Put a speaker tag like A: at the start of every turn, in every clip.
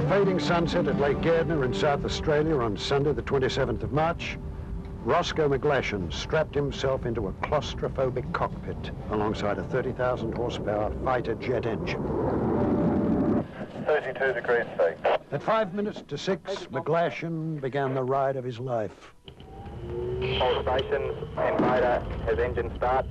A: fading sunset at Lake Gardner in South Australia on Sunday, the 27th of March, Roscoe McGlashan strapped himself into a claustrophobic cockpit alongside a 30,000 horsepower fighter jet engine.
B: 32 degrees C.
A: At 5 minutes to 6, McGlashan began the ride of his life.
B: All stations, invader has engine start.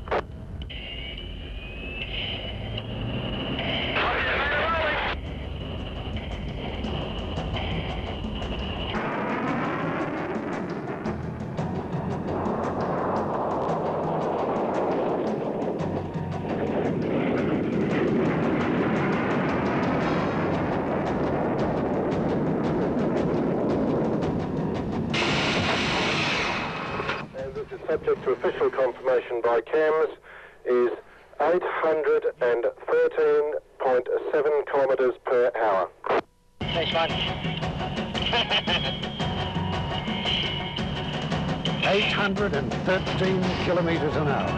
B: Subject to official confirmation by CAMS is 813.7 kilometres per hour.
C: Thanks, Mike.
A: 813 kilometres an hour.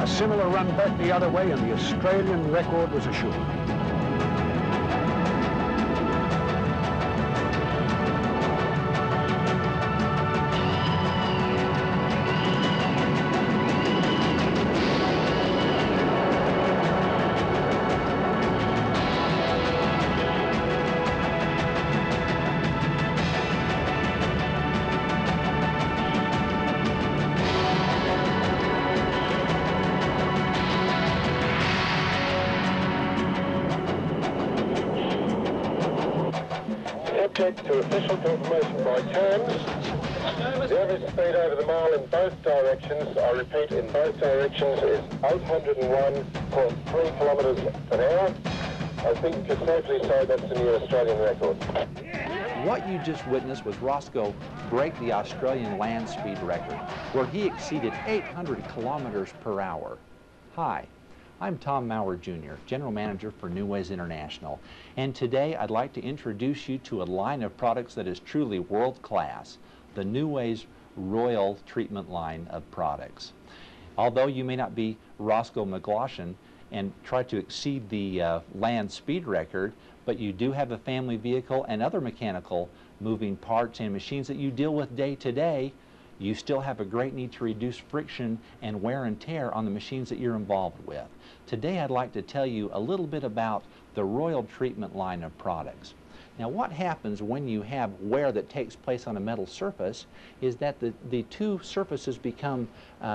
A: A similar run back the other way and the Australian record was assured.
B: Subject to official confirmation by CAMS, the average speed over the mile in both directions, I repeat, in both directions, is 801.3 kilometres an hour. I think you could safely say that's the new Australian record.
D: What you just witnessed was Roscoe break the Australian land speed record, where he exceeded 800 kilometers per hour. Hi, I'm Tom Maurer Jr., General Manager for New Ways International, and today I'd like to introduce you to a line of products that is truly world-class, the New Ways Royal Treatment line of products. Although you may not be Roscoe McGlashan and try to exceed the land speed record, but you do have a family vehicle and other mechanical moving parts and machines that you deal with day to day, you still have a great need to reduce friction and wear and tear on the machines that you're involved with. Today I'd like to tell you a little bit about the Royal Treatment line of products. Now what happens when you have wear that takes place on a metal surface is that the two surfaces become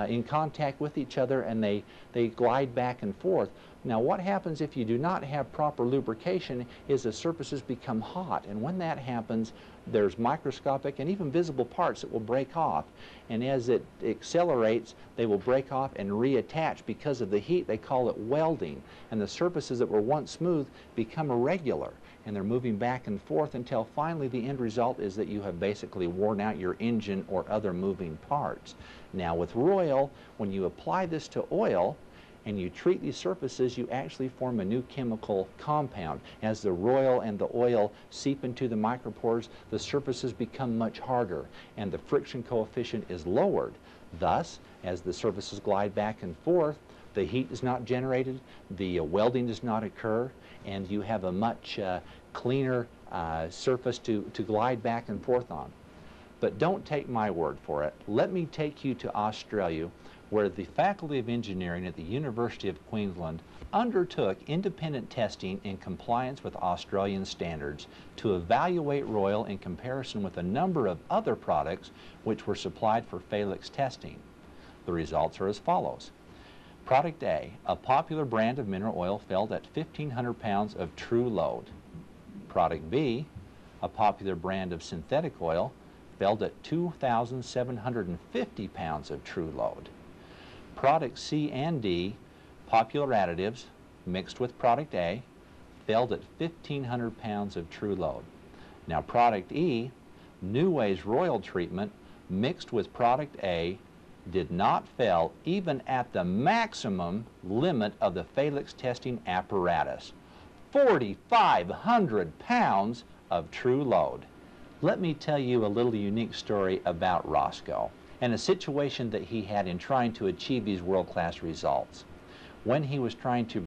D: in contact with each other and they glide back and forth. Now what happens if you do not have proper lubrication is the surfaces become hot, and when that happens there's microscopic and even visible parts that will break off, and as it accelerates they will break off and reattach because of the heat. They call it welding, and the surfaces that were once smooth become irregular and they're moving back and forth until finally the end result is that you have basically worn out your engine or other moving parts. Now with Royal, when you apply this to oil and you treat these surfaces, you actually form a new chemical compound. As the Royal and the oil seep into the micropores, the surfaces become much harder and the friction coefficient is lowered. Thus, as the surfaces glide back and forth, the heat is not generated, the welding does not occur, and you have a much cleaner surface to glide back and forth on. But don't take my word for it. Let me take you to Australia, where the Faculty of Engineering at the University of Queensland undertook independent testing in compliance with Australian standards to evaluate Royal in comparison with a number of other products which were supplied for Felix testing. The results are as follows. Product A, a popular brand of mineral oil, failed at 1,500 pounds of true load. Product B, a popular brand of synthetic oil, failed at 2,750 pounds of true load. Product C and D, popular additives, mixed with product A, failed at 1,500 pounds of true load. Now product E, New Ways Royal treatment, mixed with product A, did not fail even at the maximum limit of the Felix testing apparatus, 4,500 pounds of true load. Let me tell you a little unique story about Roscoe and a situation that he had in trying to achieve these world-class results. When he was trying to